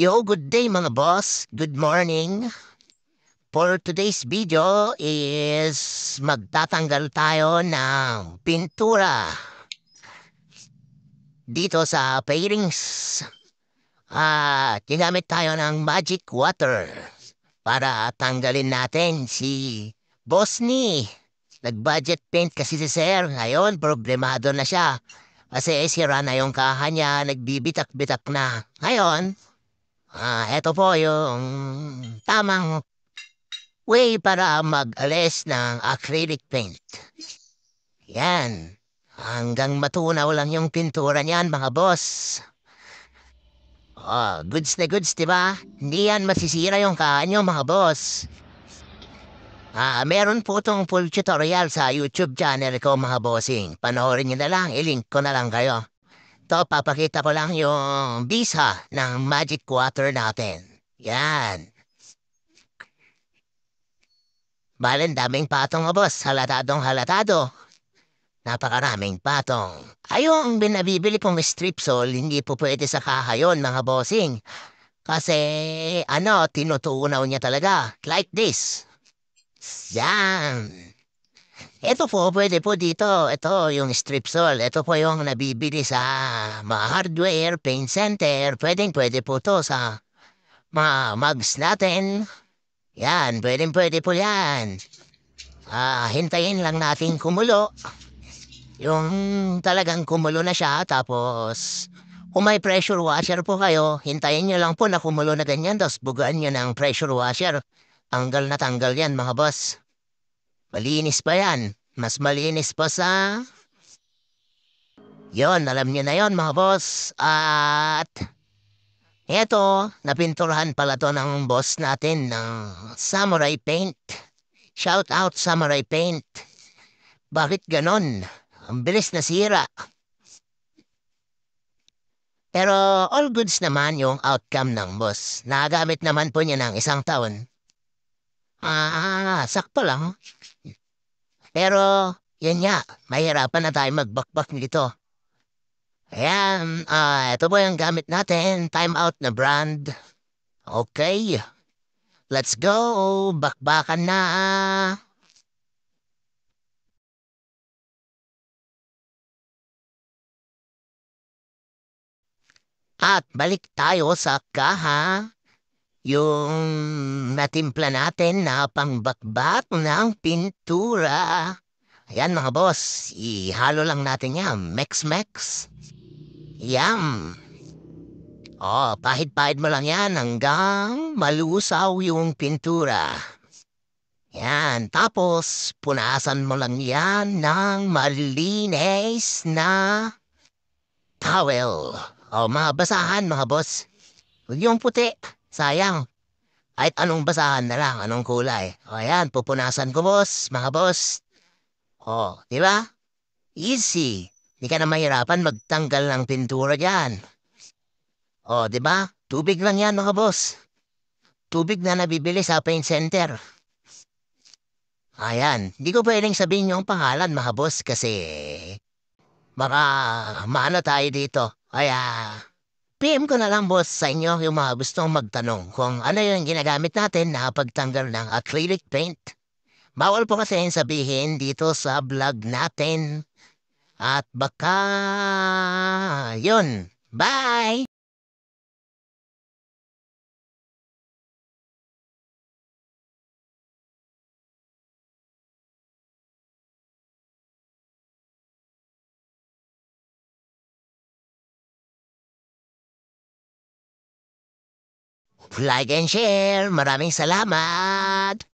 Yo, good day mga boss. Good morning. For today's video is magtatanggal tayo ng pintura dito sa paintings. Ginamit tayo ng magic water para tanggalin natin si Boss ni. Nag-budget paint kasi si Sir. Ngayon, problemado na siya. Kasi sira na yung kaha niya, nagbibitak-bitak na. Ngayon, eto po yung tamang way para mag-alis ng acrylic paint. Yan. Hanggang matunaw lang yung pintura niyan, mga boss. Goods na goods, di ba? Hindi yan masisira yung kanyo, mga boss. Meron po tong full tutorial sa YouTube channel ko, mga bossing. Panoorin nyo na lang, ilink ko na lang kayo. To, papakita ko lang yung bisa ng magic water natin. Yan. Balen, daming patong, mga boss. Halatadong halatado. Napakaraming patong. Ayong binabibili kong strip sole, hindi po pwede sa kahayon, mga bossing. Kasi, tinutunaw niya talaga. Like this. Yan. Ito po, pwede po dito. Ito, yung strip sole. Ito po yung nabibili sa mga hardware, paint center. Pwede po to sa mga mugs natin. Yan, pwede po yan. Hintayin lang natin kumulo. Yung talagang kumulo na siya, tapos kung may pressure washer po kayo, hintayin nyo lang po na kumulo na ganyan, tapos bugaan nyo ng pressure washer. Tanggal na tanggal yan, mga boss. Malinis pa yan. Mas malinis pa sa... Yon, alam nyo na yon, mga boss. At eto, napinturahan pala to ng boss natin ng Samurai Paint. Shout out Samurai Paint. Bakit ganon? Ang bilis na sira. Pero all goods naman yung outcome ng boss. Nagamit naman po niya ng isang taon. Sakto lang. Pero, yun nga, mahirapan na tayo magbakbak nito. Ayan, ito po yung gamit natin. Time out na brand. Okay, let's go. Bakbakan na. At balik tayo sa kaha. Yung natimpla natin na pangbakbak ng pintura. Ayan mga boss, ihalo lang natin yan. Mex-mex. Yum. Pahid-pahid mo lang yan hanggang malusaw yung pintura. Yan, tapos punasan mo lang yan ng malinis na towel. Mga basahan mga boss. Huwag yung puti, sayang. Kahit anong basahan na lang, anong kulay. Ayan, pupunasan ko boss, mga boss. Di ba? Easy. Di ka na mahirapan magtanggal ng pintura dyan. Di ba? Tubig lang yan, mga boss. Tubig na nabibili sa paint center. Ayan, di ko pwedeng sabihin yung pangalan, mga boss, kasi baka maano tayo dito. Kaya, PM ko na lang, boss, sa inyo yung mga gustong magtanong kung ano yung ginagamit natin na pagtanggal ng acrylic paint. Bawal po kasi sabihin dito sa vlog natin. At baka, yun. Bye! Like and share. Maraming salamat!